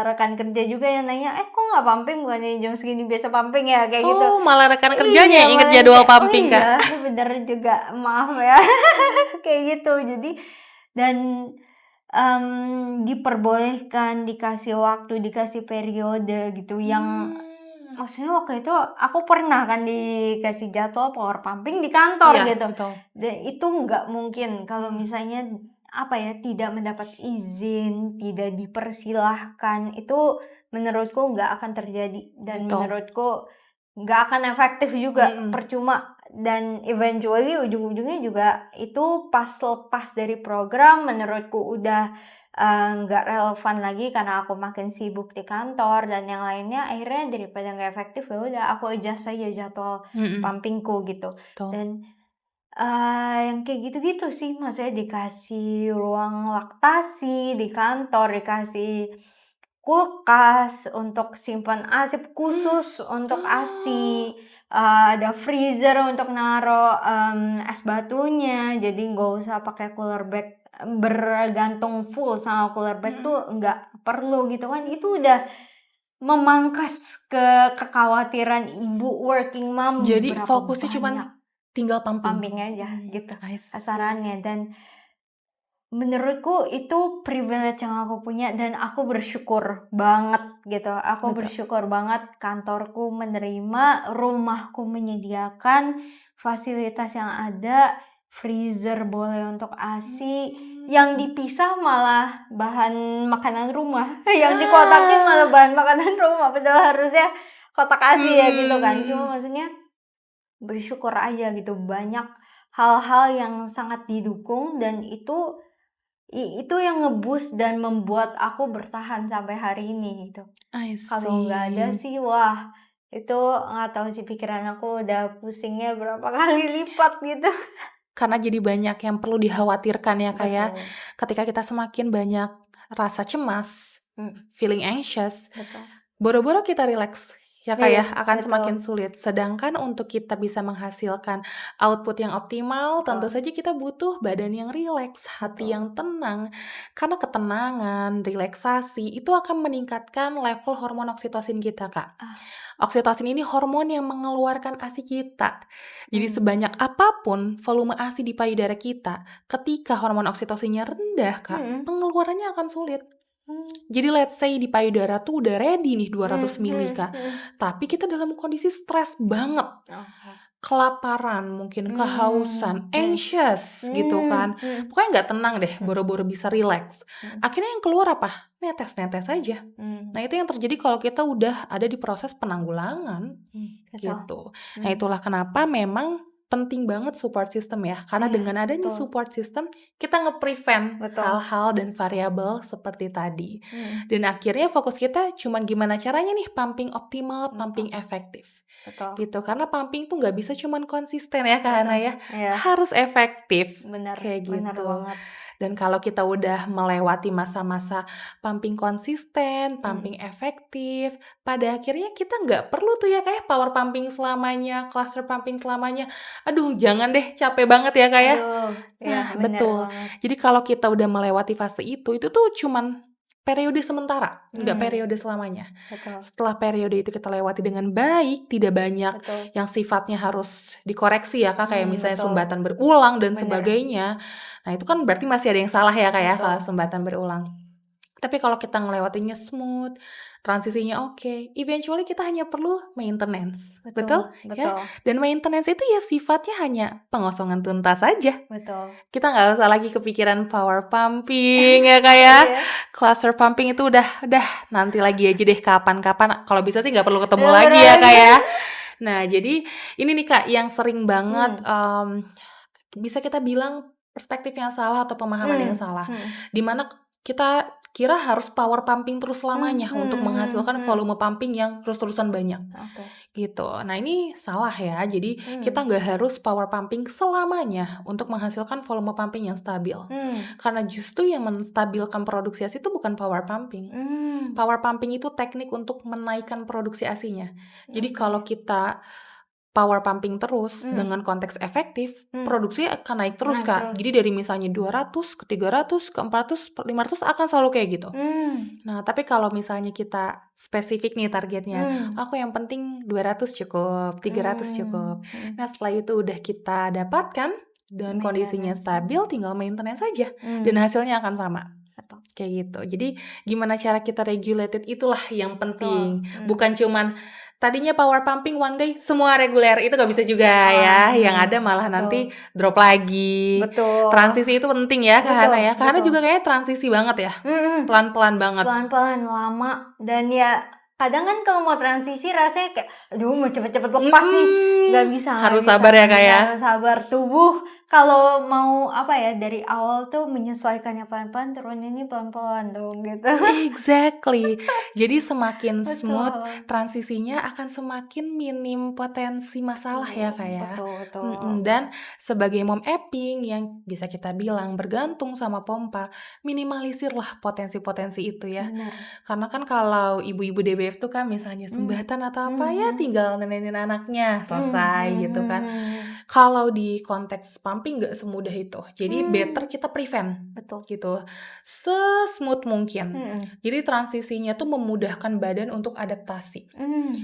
rekan kerja juga yang nanya, "Eh kok nggak pumping? Bukannya jam segini biasa pumping ya?" Kayak gitu. Oh, malah rekan kerjanya Iya, yang inget malah jadwal kayak, "Oh pumping, Kak? iya, bener juga, maaf ya." Kayak gitu. Jadi dan diperbolehkan, dikasih waktu, dikasih periode gitu yang maksudnya waktu itu aku pernah kan dikasih jadwal power pumping di kantor Iya, gitu. betul. Dan itu nggak mungkin kalau misalnya apa ya, tidak mendapat izin, tidak dipersilahkan, itu menurutku nggak akan terjadi dan Betul. menurutku nggak akan efektif juga, Mm-mm. percuma. Dan eventually ujung-ujungnya juga itu pas lepas dari program menurutku udah nggak relevan lagi karena aku makin sibuk di kantor dan yang lainnya, akhirnya daripada nggak efektif ya udah aku adjust saja jadwal Mm-mm. pumpingku gitu. Betul. Dan yang kayak gitu-gitu sih, maksudnya dikasih ruang laktasi di kantor, dikasih kulkas untuk simpan ASI khusus untuk ASI, ada freezer untuk naruh es batunya, jadi nggak usah pakai cooler bag, bergantung full sama cooler bag tuh nggak perlu gitu kan. Itu udah memangkas kekhawatiran ibu working mom Jadi berapa fokusnya cuman banyak tinggal pumping. pumping aja gitu I see. kasarannya. Dan menurutku itu privilege yang aku punya dan aku bersyukur banget gitu. Aku Betul. bersyukur banget kantorku menerima, rumahku menyediakan fasilitas yang ada, freezer boleh untuk ASI, yang dipisah malah bahan makanan rumah, yang dikotakin malah bahan makanan rumah, padahal harusnya kotak ASI ya gitu kan. Cuma maksudnya bersyukur aja gitu, banyak hal-hal yang sangat didukung dan itu yang nge-boost dan membuat aku bertahan sampai hari ini gitu. I Kalau nggak ada see. sih, wah itu nggak tahu sih, pikiran aku udah pusingnya berapa kali lipat gitu. Karena jadi banyak yang perlu dikhawatirkan ya Kak ya. Betul, Ketika kita semakin banyak rasa cemas, feeling anxious, betul. boro-boro kita relax ya Kak ya, Iya, akan betul. semakin sulit. Sedangkan untuk kita bisa menghasilkan output yang optimal, tentu Betul. saja kita butuh badan yang rileks, hati Betul. yang tenang. Karena ketenangan, relaksasi itu akan meningkatkan level hormon oksitosin kita Kak. Oksitosin ini hormon yang mengeluarkan ASI kita. Jadi sebanyak apapun volume ASI di payudara kita, ketika hormon oksitosinnya rendah Kak, pengeluarannya akan sulit. Jadi let's say di payudara tuh udah ready nih 200 mili Kak, tapi kita dalam kondisi stres banget, kelaparan, mungkin kehausan, anxious gitu kan. Pokoknya nggak tenang deh, boro-boro bisa relax. Akhirnya yang keluar apa? Netes-netes aja. Nah itu yang terjadi kalau kita udah ada di proses penanggulangan gitu. Nah itulah kenapa memang penting banget support system ya. Karena Iya, dengan adanya betul. support system, kita nge-prevent Betul. hal-hal dan variabel seperti tadi. Dan akhirnya fokus kita cuman gimana caranya nih pumping optimal, pumping efektif. Betul. Gitu. Karena pumping tuh nggak bisa cuman konsisten ya Kak Hana ya. Iya. Harus efektif. Benar, Kayak benar gitu. banget. Dan kalau kita udah melewati masa-masa pumping konsisten, pumping efektif, pada akhirnya kita nggak perlu tuh ya kayak power pumping selamanya, cluster pumping selamanya. Aduh, jangan deh, capek banget ya Kak ya. Aduh, ya Nah, benar betul. banget. Jadi kalau kita udah melewati fase itu tuh cuman periode sementara, nggak periode selamanya. Betul. Setelah periode itu kita lewati dengan baik, tidak banyak Betul. yang sifatnya harus dikoreksi ya Kak, kayak misalnya Betul. sumbatan berulang dan Bener. sebagainya. Nah itu kan berarti masih ada yang salah ya Kak ya Betul. kalau sumbatan berulang. Tapi kalau kita ngelewatinya smooth, transisinya oke, eventually kita hanya perlu maintenance. Betul? Ya? Dan maintenance itu ya sifatnya hanya pengosongan tuntas saja. Betul. Kita nggak usah lagi kepikiran power pumping ya Kak ya. Cluster pumping itu udah nanti lagi aja deh kapan-kapan. Kalau bisa sih nggak perlu ketemu lagi ya Kak ya. Nah jadi ini nih Kak yang sering banget bisa kita bilang perspektif yang salah atau pemahaman yang salah. Dimana kita kira harus power pumping terus selamanya untuk menghasilkan volume pumping yang terus-terusan banyak. Gitu. Nah ini salah ya. Jadi kita nggak harus power pumping selamanya untuk menghasilkan volume pumping yang stabil. Karena justru yang menstabilkan produksi ASI itu bukan power pumping. Power pumping itu teknik untuk menaikkan produksi ASI-nya. Jadi kalau kita power pumping terus dengan konteks efektif, produksi akan naik terus Kak. Jadi dari misalnya 200 ke 300 ke 400 500 akan selalu kayak gitu. Nah tapi kalau misalnya kita spesifik nih targetnya, aku yang penting 200 cukup, 300 cukup. Nah setelah itu udah kita dapatkan dan kondisinya stabil, tinggal maintenance saja dan hasilnya akan sama. betul. Kayak gitu. Jadi gimana cara kita regulated itulah yang Betul. penting. Bukan cuman tadinya power pumping one day semua reguler, itu nggak bisa juga ya. Yang ada malah nanti Betul. drop lagi. Betul. Transisi itu penting ya Kak Hana Betul, ya. Kak Hana betul. juga kayaknya transisi banget ya. Mhm. Pelan-pelan banget. Pelan-pelan, lama, dan ya kadang kan kalau mau transisi rasanya kayak, aduh mau cepet-cepet lepas nih, nggak bisa, Harus sabar ya Kak ya. harus sabar. Tubuh kalau mau apa ya, dari awal tuh menyesuaikannya pelan-pelan, turuninnya pelan-pelan dong gitu. Exactly. Jadi semakin smooth Betul. transisinya akan semakin minim potensi masalah ya Kak ya. Betul. Dan sebagai mom apping yang bisa kita bilang bergantung sama pompa, minimalisirlah potensi-potensi itu ya. Benar. Karena kan kalau ibu-ibu DBF tuh kan misalnya sumbatan atau apa ya tinggal nenenin anaknya, selesai gitu kan. Kalau di konteks pumping nggak semudah itu. Jadi better kita prevent. Betul. Gitu. Se-smooth mungkin. Jadi transisinya tuh memudahkan badan untuk adaptasi.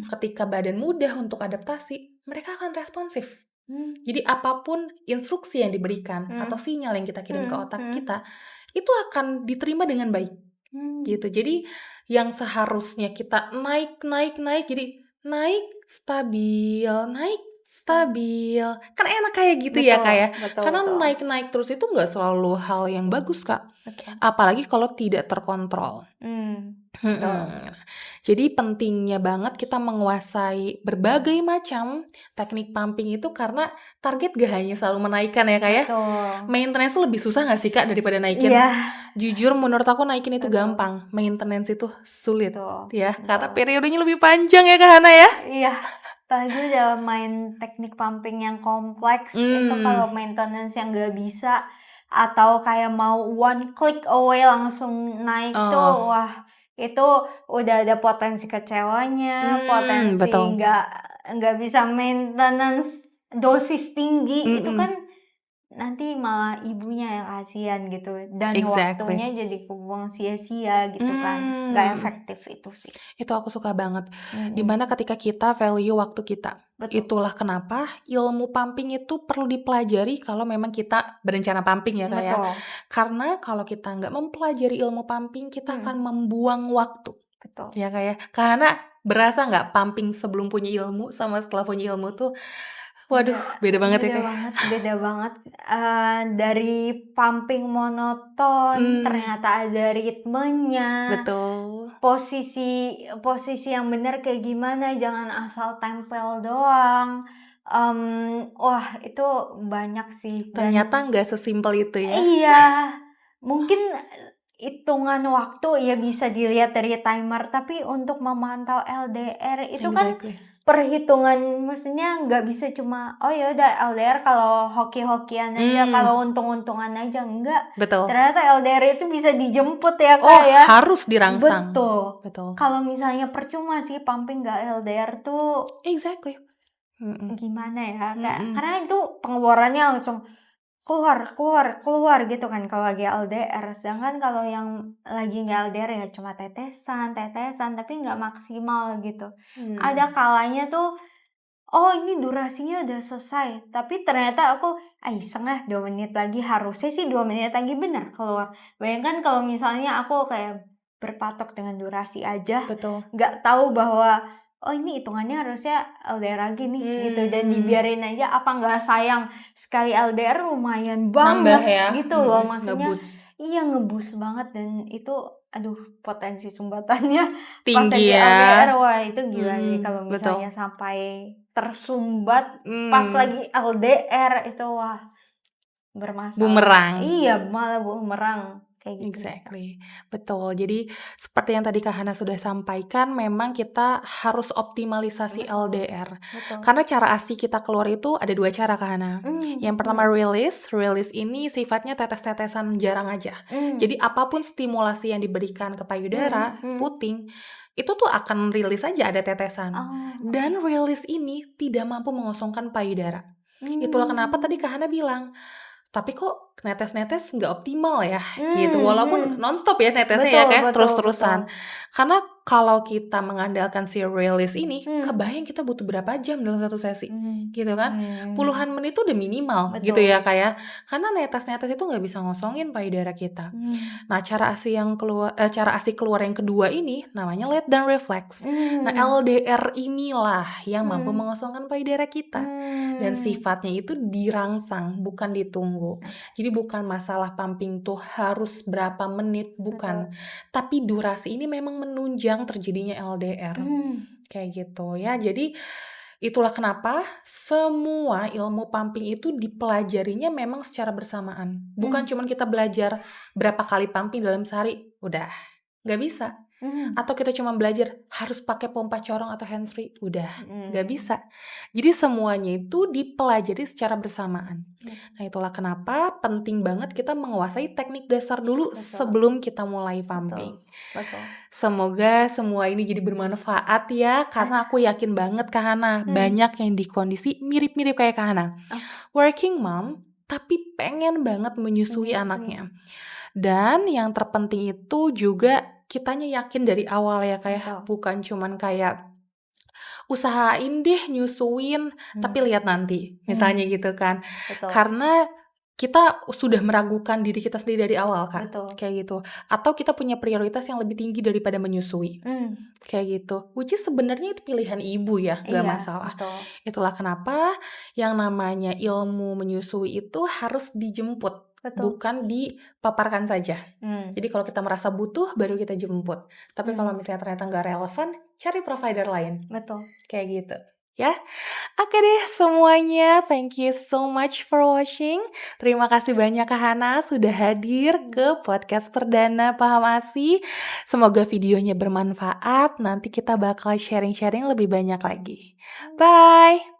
Ketika badan mudah untuk adaptasi, mereka akan responsif. Jadi apapun instruksi yang diberikan atau sinyal yang kita kirim ke otak kita, itu akan diterima dengan baik. Gitu. Jadi yang seharusnya kita naik, jadi naik, stabil. Kan enak kayak gitu ya Kak ya. Karena naik terus itu nggak selalu hal yang bagus Kak. Betul. Apalagi kalau tidak terkontrol. Jadi pentingnya banget kita menguasai berbagai macam teknik pumping itu karena target gak hanya selalu menaikkan ya Kak ya. Maintenance lebih susah gak sih Kak daripada naikin? Jujur menurut aku naikin itu gampang, maintenance itu sulit ya. Karena periodenya lebih panjang ya Kak Hana ya. Iya. Tadi udah main teknik pumping yang kompleks, itu kalau maintenance yang gak bisa atau kayak mau one click away langsung naik tuh, wah itu udah ada potensi kecewanya, potensi nggak bisa maintenance dosis tinggi, itu kan nanti malah ibunya yang kasihan gitu, dan waktunya jadi kebuang sia-sia gitu kan, nggak efektif itu sih. Itu aku suka banget. Dimana ketika kita value waktu kita. Itulah kenapa ilmu pumping itu perlu dipelajari kalau memang kita berencana pumping ya Kak ya. Karena kalau kita nggak mempelajari ilmu pumping, kita akan membuang waktu. Ya Kak ya. Karena berasa nggak pumping sebelum punya ilmu sama setelah punya ilmu tuh, waduh beda banget ya Kak. Beda banget. Dari pumping monoton, ternyata ada ritmenya. Betul. Posisi yang benar kayak gimana, jangan asal tempel doang. Wah itu banyak sih. Ternyata nggak sesimpel itu ya. Iya, mungkin hitungan waktu ya bisa dilihat dari timer, tapi untuk memantau LDR itu kan perhitungan, maksudnya nggak bisa cuma oh ya udah LDR kalau hoki-hokian aja, kalau untung-untungan aja, enggak. Ternyata LDR itu bisa dijemput ya Kak ya. Harus dirangsang. Betul. Kalau misalnya percuma sih pumping nggak LDR tuh. Gimana ya? Karena itu pengeluarannya langsung keluar gitu kan kalau lagi LDR. Sedangkan kalau yang lagi nggak LDR ya cuma tetesan tapi nggak maksimal gitu. Ada kalanya tuh ini durasinya udah selesai, tapi ternyata aku iseng 2 menit lagi, harusnya sih 2 menit lagi benar keluar. Bayangkan kalau misalnya aku kayak berpatok dengan durasi aja, nggak tahu bahwa ini hitungannya harusnya LDR lagi nih gitu, dan dibiarin aja, apa nggak sayang sekali LDR lumayan banget gitu loh, maksudnya ngebus banget, dan itu potensi sumbatannya pas lagi LDR, wah itu gila nih kalau misalnya sampai tersumbat pas lagi LDR itu, wah bermasalah. Bumerang. Iya, malah bumerang. Betul. Jadi seperti yang tadi Kak Hana sudah sampaikan, memang kita harus optimalisasi LDR. Karena cara ASI kita keluar itu ada 2 cara Kak Hana. Yang pertama release ini sifatnya tetes-tetesan jarang aja. Jadi apapun stimulasi yang diberikan ke payudara, puting, itu tuh akan rilis aja ada tetesan. Dan release ini tidak mampu mengosongkan payudara. Itulah kenapa tadi Kak Hana bilang, tapi kok netes-netes nggak optimal ya gitu, walaupun nonstop ya netesnya ya kayak terus-terusan. Karena kalau kita mengandalkan si realist ini, Hmm. kebayang kita butuh berapa jam dalam satu sesi, Hmm. gitu kan? Puluhan menit itu udah minimal, gitu Betul. ya kayak. Karena netes-netes itu nggak bisa ngosongin payudara kita. Nah, cara ASI keluar yang kedua ini namanya let down reflex. Nah, LDR inilah yang mampu mengosongkan payudara kita. Dan sifatnya itu dirangsang, bukan ditunggu. Jadi bukan masalah pumping tuh harus berapa menit, bukan. Tapi durasi ini memang menunjang terjadinya LDR. Kayak gitu ya. Jadi itulah kenapa semua ilmu pumping itu dipelajarinya memang secara bersamaan. Bukan cuman kita belajar berapa kali pumping dalam sehari, udah. Nggak bisa. Atau kita cuma belajar harus pakai pompa corong atau handsfree, udah. Nggak bisa. Jadi semuanya itu dipelajari secara bersamaan. Nah, itulah kenapa penting banget kita menguasai teknik dasar dulu sebelum kita mulai pumping. Betul. Semoga semua ini jadi bermanfaat ya, karena aku yakin banget Kak Hana banyak yang di kondisi mirip-mirip kayak Kak Hana. Working mom, tapi pengen banget menyusui anaknya. Dan yang terpenting itu juga kitanya yakin dari awal ya, kayak bukan cuman kayak usahain deh nyusuin tapi lihat nanti, misalnya gitu kan. Betul. Karena kita sudah meragukan diri kita sendiri dari awal Kak. Betul. Kayak gitu. Atau kita punya prioritas yang lebih tinggi daripada menyusui. Kayak gitu. Which is sebenarnya itu pilihan ibu ya, gak masalah. Betul. Itulah kenapa yang namanya ilmu menyusui itu harus dijemput. Betul. Bukan dipaparkan saja. Jadi kalau kita merasa butuh, baru kita jemput. Tapi kalau misalnya ternyata nggak relevan, cari provider lain. Betul. Kayak gitu. Ya, oke deh semuanya. Thank you so much for watching. Terima kasih banyak Kak Hana sudah hadir ke podcast perdana Paham ASI. Semoga videonya bermanfaat. Nanti kita bakal sharing-sharing lebih banyak lagi. Bye.